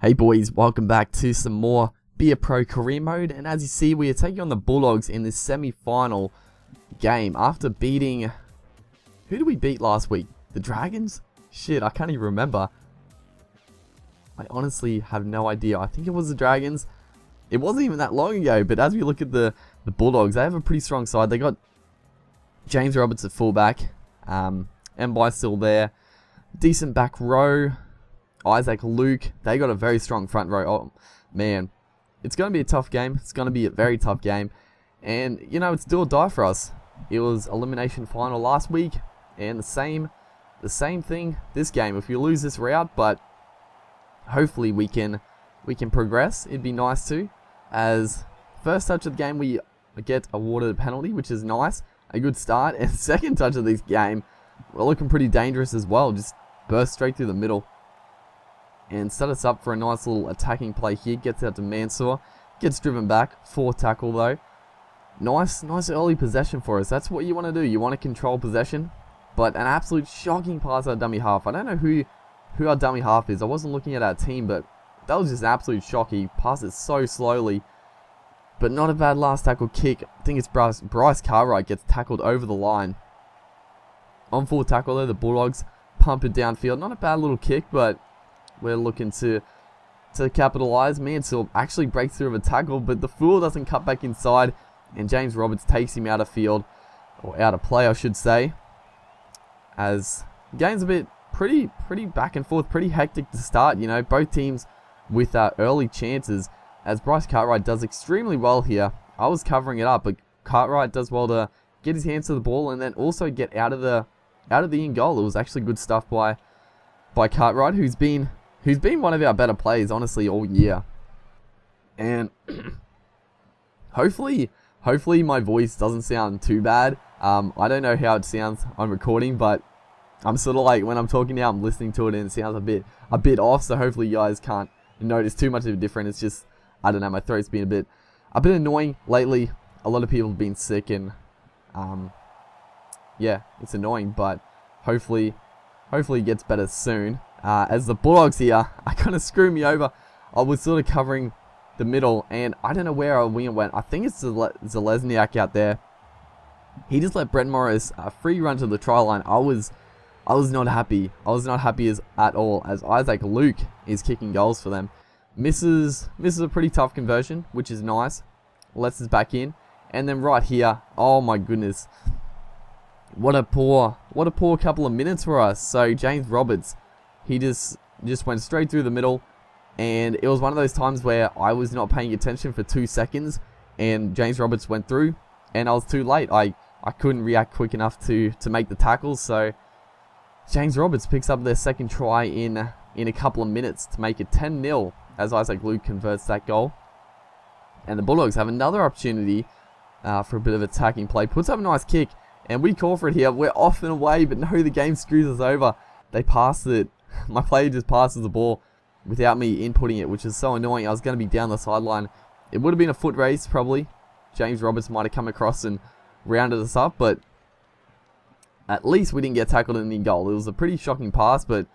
Hey boys, welcome back to some more Be a Pro career mode, and as you see we are taking on the Bulldogs in this semi-final game after beating... Who did we beat last week? The Dragons? Shit, I can't even remember. I honestly have no idea. I think it was the Dragons. It wasn't even that long ago, but as we look at the Bulldogs, they have a pretty strong side. They got James Roberts at fullback, Mbai still there, decent back row, Isaac, Luke, they got a very strong front row. Oh, man. It's going to be a tough game. It's going to be a very tough game. And, you know, it's do or die for us. It was elimination final last week. And the same thing this game. If you lose this route, but hopefully we can progress. It'd be nice too. As first touch of the game, we get awarded a penalty, which is nice. A good start. And second touch of this game, we're looking pretty dangerous as well. Just burst straight through the middle. And set us up for a nice little attacking play here. Gets out to Mansour. Gets driven back. 4 tackle though. Nice early possession for us. That's what you want to do. You want to control possession. But an absolute shocking pass at dummy half. I don't know who our dummy half is. I wasn't looking at our team, but that was just an absolute shock. He passed it so slowly. But not a bad last tackle kick. I think it's Bryce Cartwright gets tackled over the line. On full tackle though, the Bulldogs pump it downfield. Not a bad little kick, but we're looking to capitalize. Mansour actually breaks through of a tackle, but the fool doesn't cut back inside, and James Roberts takes him out of field, or out of play, I should say. As the game's a bit pretty back and forth, pretty hectic to start. You know, both teams with early chances. As Bryce Cartwright does extremely well here. I was covering it up, but Cartwright does well to get his hands to the ball and then also get out of the in goal. It was actually good stuff by Cartwright, who's been one of our better players, honestly, all year. And hopefully my voice doesn't sound too bad. I don't know how it sounds on recording, but I'm sort of like, when I'm talking now, I'm listening to it and it sounds a bit off, so hopefully you guys can't notice too much of a difference. It's just, I don't know, my throat's been a bit annoying lately. A lot of people have been sick and, yeah, it's annoying, but hopefully it gets better soon. As the Bulldogs here are kind of screwing me over. I was sort of covering the middle, and I don't know where our winger went. I think it's Zalesniak out there. He just let Brent Morris free run to the try line. I was not happy. I was not happy at all, as Isaac Luke is kicking goals for them. Misses a pretty tough conversion, which is nice. Lets us back in, and then right here, oh my goodness, what a poor couple of minutes for us. So James Roberts, he just went straight through the middle, and it was one of those times where I was not paying attention for 2 seconds, and James Roberts went through, and I was too late. I couldn't react quick enough to make the tackles, so James Roberts picks up their second try in a couple of minutes to make it 10-0 as Isaac Luke converts that goal. And the Bulldogs have another opportunity for a bit of attacking play. Puts up a nice kick, and we call for it here. We're off and away, but no, the game screws us over. They passed it. My player just passes the ball without me inputting it, which is so annoying. I was going to be down the sideline. It would have been a foot race, probably. James Roberts might have come across and rounded us up, but at least we didn't get tackled in the goal. It was a pretty shocking pass, but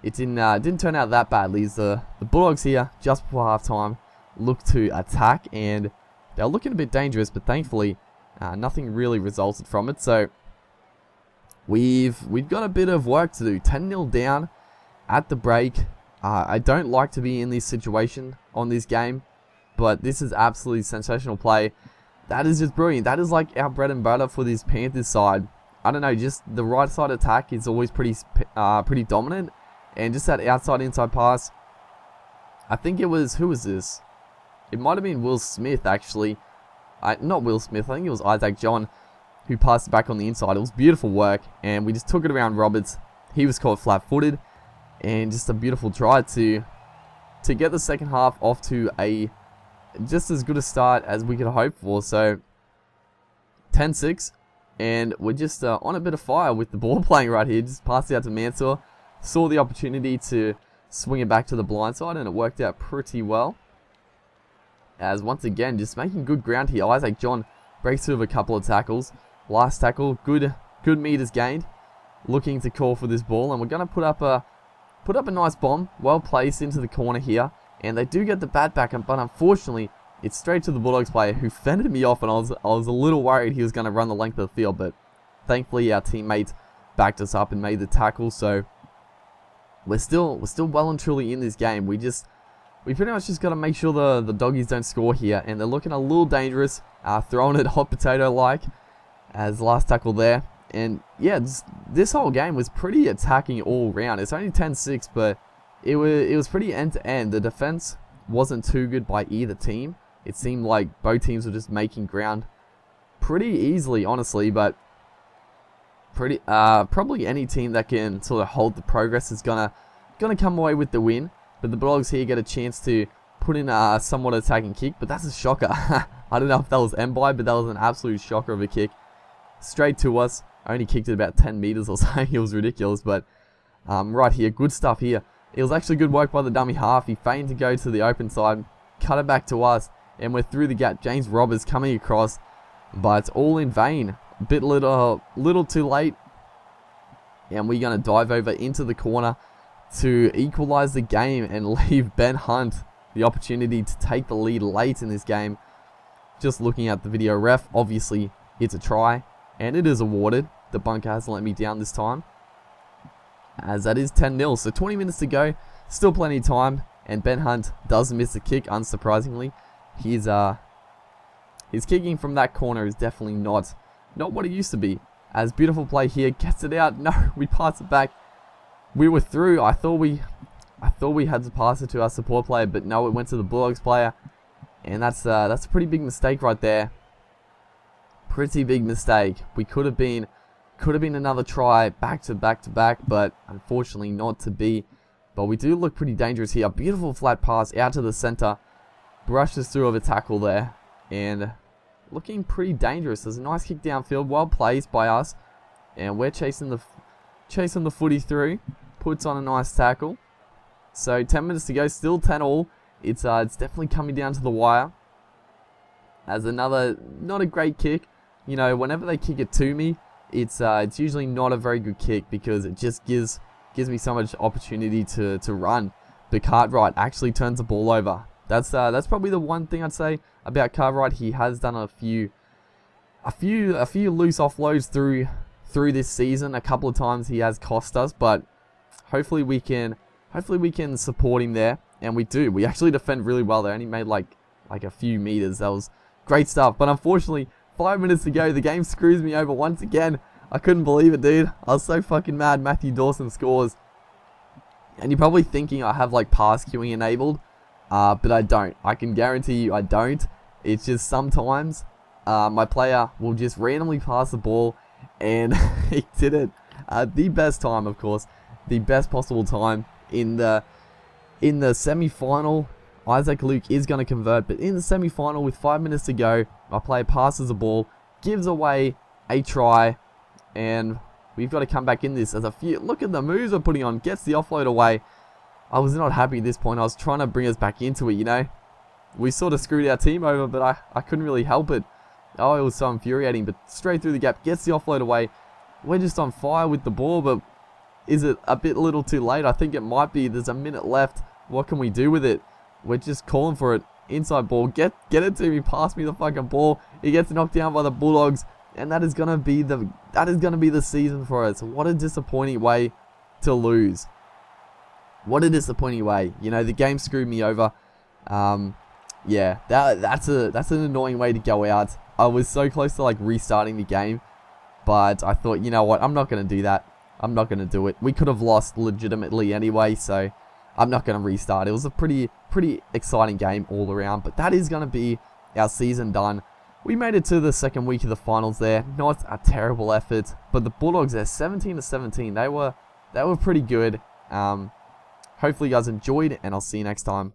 it didn't turn out that badly. As the Bulldogs here, just before halftime, look to attack, and they're looking a bit dangerous, but thankfully nothing really resulted from it. So we've got a bit of work to do. 10-0 down at the break. I don't like to be in this situation on this game, but this is absolutely sensational play. That is just brilliant. That is like our bread and butter for this Panthers side. I don't know, just the right side attack is always pretty dominant, and just that outside inside pass. I think it was, who was this? It might have been Will Smith actually. Not Will Smith. I think it was Isaac John who passed it back on the inside. It was beautiful work, and we just took it around Roberts. He was caught flat-footed, and just a beautiful try to get the second half off to a just as good a start as we could hope for. So 10-6, and we're just on a bit of fire with the ball playing right here. Just passed it out to Mansour. Saw the opportunity to swing it back to the blind side, and it worked out pretty well. As once again, just making good ground here. Isaac John breaks through of a couple of tackles. Last tackle, good meters gained. Looking to call for this ball, and we're going to put up a nice bomb, well placed into the corner here. And they do get the bat back, but unfortunately, it's straight to the Bulldogs player who fended me off, and I was a little worried he was going to run the length of the field, but thankfully our teammate backed us up and made the tackle, so we're still well and truly in this game. We pretty much just got to make sure the doggies don't score here, and they're looking a little dangerous, throwing it hot potato-like as the last tackle there. And yeah, this whole game was pretty attacking all round. It's only 10-6, but it was pretty end-to-end. The defense wasn't too good by either team. It seemed like both teams were just making ground pretty easily, honestly, but probably any team that can sort of hold the progress is gonna come away with the win. But the Bulldogs here get a chance to put in a somewhat attacking kick, but that's a shocker. I don't know if that was M-by, but that was an absolute shocker of a kick. Straight to us. I only kicked it about 10 meters or something. It was ridiculous, but right here, good stuff here. It was actually good work by the dummy half. He feigned to go to the open side, cut it back to us, and we're through the gap. James Roberts coming across, but it's all in vain. A bit little too late, and we're going to dive over into the corner to equalize the game and leave Ben Hunt the opportunity to take the lead late in this game. Just looking at the video ref, obviously it's a try, and it is awarded. The bunker hasn't let me down this time, as that is 10-0. So 20 minutes to go, still plenty of time, and Ben Hunt does miss the kick, unsurprisingly. His kicking from that corner is definitely not what it used to be. As beautiful play here, gets it out. No, we pass it back. We were through. I thought we had to pass it to our support player, but no, it went to the Bulldogs player, and that's a pretty big mistake right there. Pretty big mistake. We could have been another try back to back, but unfortunately not to be. But we do look pretty dangerous here. Beautiful flat pass out to the center, brushes through of a tackle there, and looking pretty dangerous. There's a nice kick downfield, well placed by us, and we're chasing the footy through. Puts on a nice tackle. So 10 minutes to go, still 10-all. It's definitely coming down to the wire. As another not a great kick. You know, whenever they kick it to me, it's usually not a very good kick because it just gives me so much opportunity to run. But Cartwright actually turns the ball over. That's probably the one thing I'd say about Cartwright. He has done a few loose offloads through this season. A couple of times he has cost us, but hopefully we can support him there, and we do. We actually defend really well. They only made like a few meters. That was great stuff. But unfortunately, 5 minutes to go, the game screws me over once again. I couldn't believe it, dude. I was so fucking mad. Matthew Dawson scores. And you're probably thinking I have like pass queuing enabled, but I don't. I can guarantee you I don't. It's just sometimes my player will just randomly pass the ball, and he did it at the best time, of course. The best possible time in the semi-final. Isaac Luke is going to convert, but in the semi-final with 5 minutes to go, my player passes the ball, gives away a try, and we've got to come back in this as a few. Look at the moves we're putting on. Gets the offload away. I was not happy at this point. I was trying to bring us back into it, you know. We sort of screwed our team over, but I couldn't really help it. Oh, it was so infuriating, but straight through the gap, gets the offload away. We're just on fire with the ball, but is it a bit little too late? I think it might be. There's a minute left. What can we do with it? We're just calling for it. Inside ball. Get it to me. Pass me the fucking ball. He gets knocked down by the Bulldogs, and that is gonna be the season for us. What a disappointing way to lose. What a disappointing way. You know, the game screwed me over. Yeah, that's an annoying way to go out. I was so close to like restarting the game, but I thought, you know what, I'm not gonna do that. I'm not gonna do it. We could have lost legitimately anyway, so I'm not gonna restart. It was a pretty exciting game all around, but that is gonna be our season done. We made it to the second week of the finals there. Not a terrible effort, but the Bulldogs there, 17-17. They were pretty good. Hopefully you guys enjoyed, and I'll see you next time.